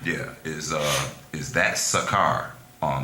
Yeah, is that Sakar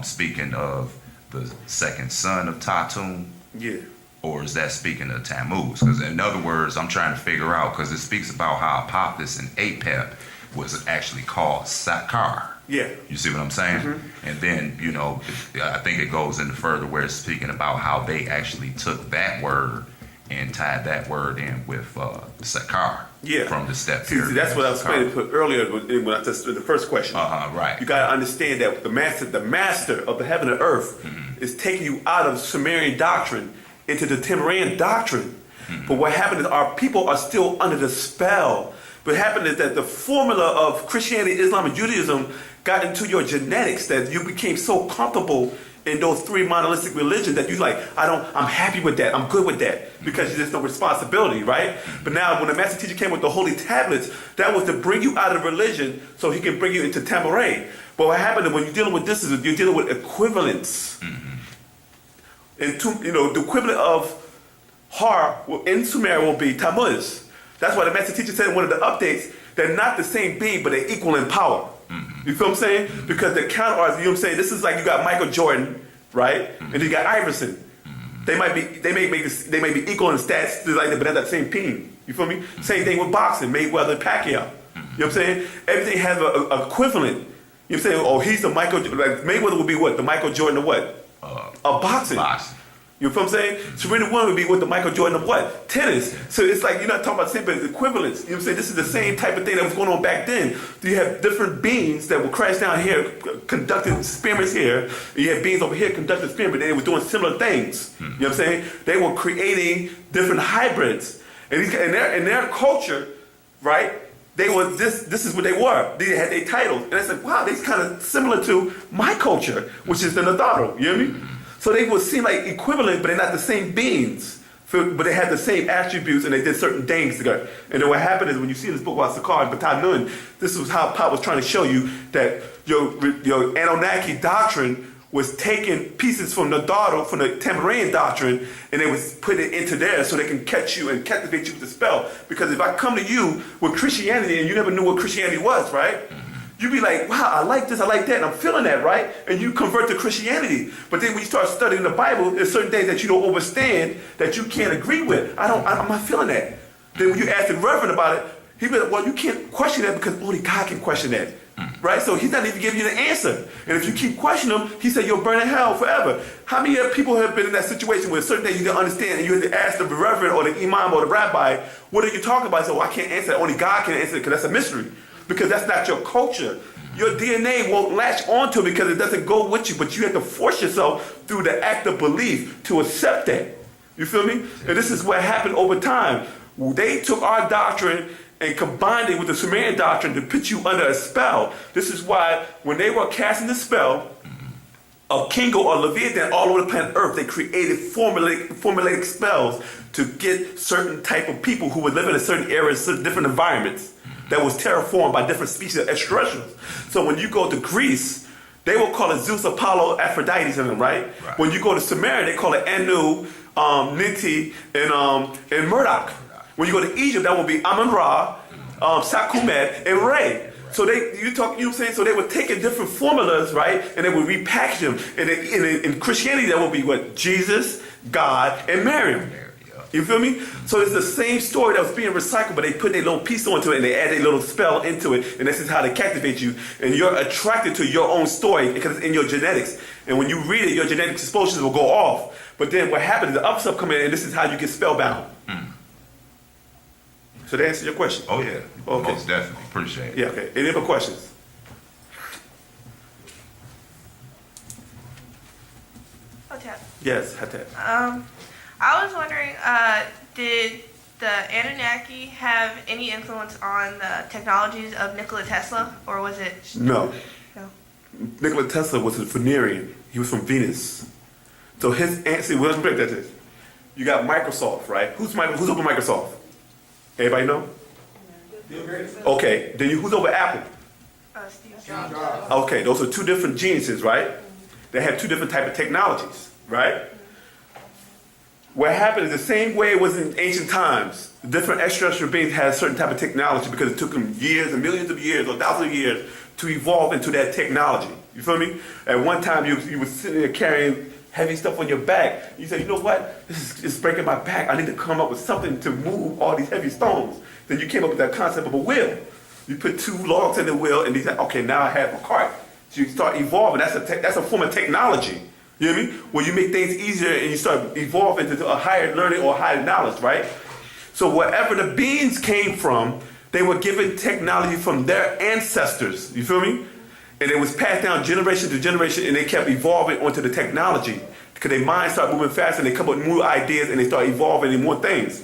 speaking of the second son of Tatum? Yeah. Or is that speaking of Tammuz? Because in other words, I'm trying to figure out, because it speaks about how Apophis and Apep was actually called Sakar. Yeah. You see what I'm saying? Mm-hmm. And then, you know, I think it goes into further where it's speaking about how they actually took that word and tied that word in with Sakar. Yeah. From the step period. See, that's what I was trying to put earlier when I just the first question. Right. You got to understand that the master of the heaven and earth, is taking you out of Sumerian doctrine into the Timurean doctrine. But what happened is our people are still under the spell. What happened is that the formula of Christianity, Islam, and Judaism got into your genetics, that you became so comfortable in those three monolithic religions that you like, I'm happy with that, I'm good with that, because there's no responsibility, right? But now when the master teacher came with the holy tablets, that was to bring you out of religion so he can bring you into Tamuray. But what happened is when you're dealing with this, is you're dealing with equivalence. And the equivalent of Har in Sumer will be Tammuz. That's why the master teacher said in one of the updates, they're not the same being, but they're equal in power. You feel what I'm saying? Because the counterarts, you know what I'm saying? This is like you got Michael Jordan, right? And you got Iverson. They may be equal in stats, like that, but they're that same team. You feel me? Same thing with boxing, Mayweather and Pacquiao. You know what I'm saying? Everything has a equivalent. You know what I'm saying? Oh, he's the Michael, like Mayweather would be what? The Michael Jordan of what? Boxing. You know what I'm saying? Serena Williams would be with the Michael Jordan of what? Tennis. So it's like, you're not talking about the same, but it's equivalence. You know what I'm saying? This is the same type of thing that was going on back then. You have different beings that would crash down here, conducting experiments here. You have beings over here conducting experiments. They were doing similar things. You know what I'm saying? They were creating different hybrids. And in their culture, right? They were this is what they were. They had their titles. And I said, wow, they're kind of similar to my culture, which is the Nadaro. You hear me? So they would seem like equivalent, but they're not the same beings. But they had the same attributes, and they did certain things together. And then what happened is when you see this book about Sakar and BABAH, this was how Pop was trying to show you that your Anunnaki doctrine was taking pieces from the Nadaro, from the Tamarian doctrine, and they was put it into there so they can catch you and captivate you with the spell. Because if I come to you with Christianity and you never knew what Christianity was, right? You'd be like, wow, I like this, I like that, and I'm feeling that, right? And you convert to Christianity. But then when you start studying the Bible, there's certain things that you don't understand, that you can't agree with. I'm not feeling that. Then when you ask the Reverend about it, he'd be like, well, you can't question that because only God can question that. Right? So he's not even giving you the answer. And if you keep questioning him, he said you'll burn in hell forever. How many people have been in that situation where certain things you didn't understand and you had to ask the Reverend or the Imam or the Rabbi, what are you talking about? He said, well, I can't answer that. Only God can answer it because that's a mystery. Because that's not your culture. Your DNA won't latch onto it because it doesn't go with you, but you have to force yourself through the act of belief to accept that. You feel me? And this is what happened over time. They took our doctrine and combined it with the Sumerian doctrine to put you under a spell. This is why when they were casting the spell of Kingo or Leviathan all over the planet Earth, they created formulaic spells to get certain type of people who would live in a certain area, certain different environments that was terraformed by different species of extraterrestrials. So when you go to Greece, they will call it Zeus, Apollo, Aphrodite, right? When you go to Sumerian, they call it Anu, Ninti, and Murdoch. When you go to Egypt, that will be Amun-Ra, Sakumet, and Ray. So you know what I'm saying? So they were taking different formulas, right? And they would repackage them. And in Christianity, that would be what? Jesus, God, and Mary. You feel me? So it's the same story that was being recycled, but they put a little piece onto it and they add a little spell into it, and this is how they captivate you. And you're attracted to your own story because it's in your genetics. And when you read it, your genetic explosions will go off. But then what happens is the other stuff come in, and this is how you get spellbound. So that answers your question? Oh yeah. Okay. Most definitely. Appreciate it. Yeah, okay. Any other questions? Hutip. Yes, Hutip. I was wondering, did the Anunnaki have any influence on the technologies of Nikola Tesla, or was it? No. No. Nikola Tesla was a Venerian. He was from Venus. So his answer, let's break that to. You got Microsoft, right? Who's over Microsoft? Everybody know? Okay. Then who's over Apple? Steve Jobs. Okay, those are two different geniuses, right? They have two different type of technologies, right? What happened is the same way it was in ancient times. Different extraterrestrial beings had a certain type of technology because it took them years and millions of years or thousands of years to evolve into that technology. You feel me? At one time, you were sitting there carrying heavy stuff on your back. You said, you know what? This is breaking my back. I need to come up with something to move all these heavy stones. Then you came up with that concept of a wheel. You put 2 logs in the wheel, and you said, okay, now I have a cart. So you start evolving. That's a form of technology. You know what I mean? Where you make things easier and you start evolving into a higher learning or higher knowledge, right? So wherever the beings came from, they were given technology from their ancestors. You feel me? And it was passed down generation to generation, and they kept evolving onto the technology because their minds start moving faster, and they come up with new ideas, and they start evolving in more things.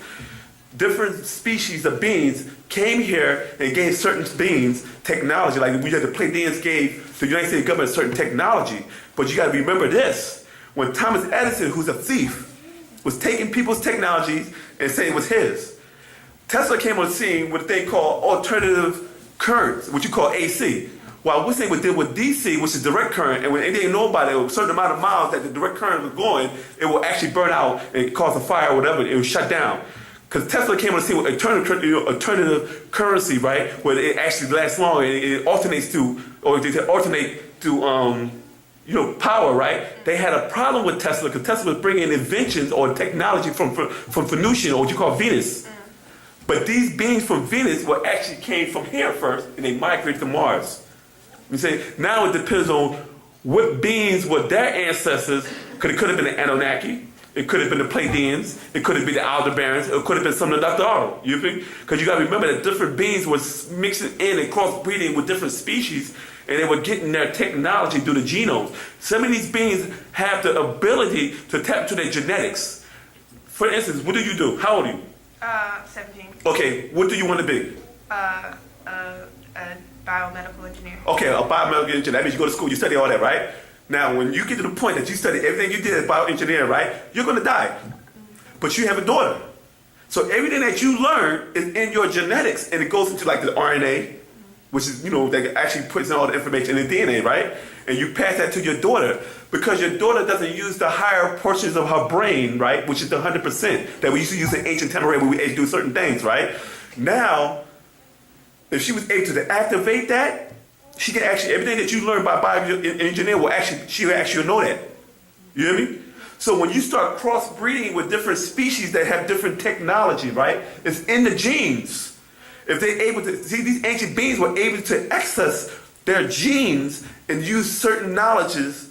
Different species of beings came here and gave certain beings technology. Like we had the Pleiadians gave the United States government certain technology. But you got to remember this: when Thomas Edison, who's a thief, was taking people's technologies and saying it was his, Tesla came on the scene with what they call alternative currents, which you call AC. While we're saying we deal with DC, which is direct current, and when they didn't know about it, a certain amount of miles that the direct current was going, it will actually burn out and cause a fire or whatever. It will shut down. Because Tesla came on the scene with alternative currency, right, where it actually lasts long and it alternates to, or they alternate to, power, right? They had a problem with Tesla because Tesla was bringing inventions or technology from Phoenician, or what you call Venus. But these beings from Venus actually came from here first, and they migrated to Mars. We say now it depends on what beings were their ancestors. Because it could have been the Anunnaki, it could have been the Pleiadians, it could have been the Aldebarans, it could have been some of the Dr. Otto. You think? Because you got to remember that different beings were mixing in and crossbreeding with different species, and they were getting their technology through the genomes. Some of these beings have the ability to tap into their genetics. For instance, what do you do? How old are you? 17. Okay, what do you want to be? A biomedical engineer. Okay, a biomedical engineer. That means you go to school, you study all that, right? Now, when you get to the point that you study everything you did as bioengineering, right, you're going to die. But you have a daughter. So everything that you learn is in your genetics, and it goes into like the RNA, which is, that actually puts in all the information in the DNA, right? And you pass that to your daughter because your daughter doesn't use the higher portions of her brain, right, which is the 100% that we used to use in ancient Sumerian when we do certain things, right? Now, if she was able to activate that, she can actually, everything that you learn by bioengineering she'll actually know that. You hear me? So when you start crossbreeding with different species that have different technology, right, it's in the genes. If they're able to, see, these ancient beings were able to access their genes and use certain knowledges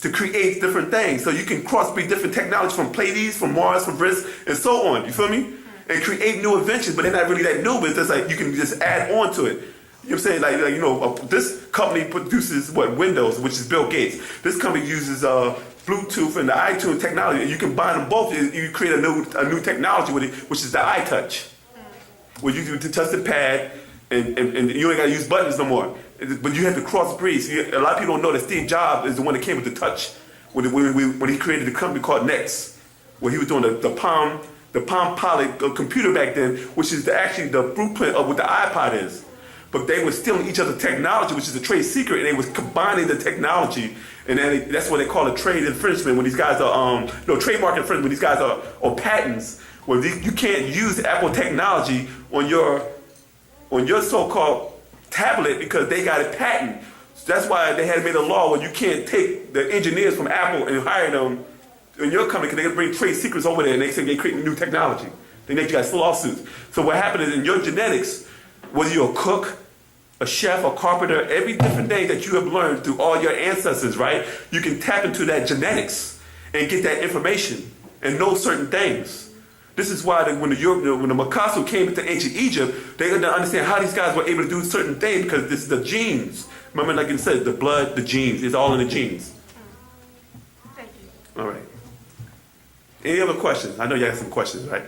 to create different things. So you can crossbreed different technology from Pleiades, from Mars, from Venus, and so on. You feel me? And create new inventions, but they're not really that new, but it's just like you can just add on to it. You know what I'm saying? This company produces Windows, which is Bill Gates. This company uses Bluetooth and the iTunes technology, and you combine them both. You create a new technology with it, which is the iTouch, where you can touch the pad, and you ain't got to use buttons no more. But you have to crossbreed. So a lot of people don't know that Steve Jobs is the one that came with the touch when he created a company called Next, where he was doing the Palm Pilot computer back then, which is actually the blueprint of what the iPod is. But they were stealing each other's technology, which is a trade secret, and they was combining the technology, and then that's what they call a trade infringement when these guys are trademark infringement when these guys are patents, where you can't use Apple technology on your so-called tablet because they got a patent. So that's why they had made a law where you can't take the engineers from Apple and hire them in your company because they're going to bring trade secrets over there, and they say they're creating new technology. They make you guys lawsuits. So what happened is in your genetics, whether you're a cook, a chef, a carpenter, every different thing that you have learned through all your ancestors, right? You can tap into that genetics and get that information and know certain things. This is why when the Makasu came into ancient Egypt, they had to understand how these guys were able to do certain things because this is the genes. Remember, like you said, the blood, the genes. It's all in the genes. Thank you. All right. Any other questions? I know you have some questions, right?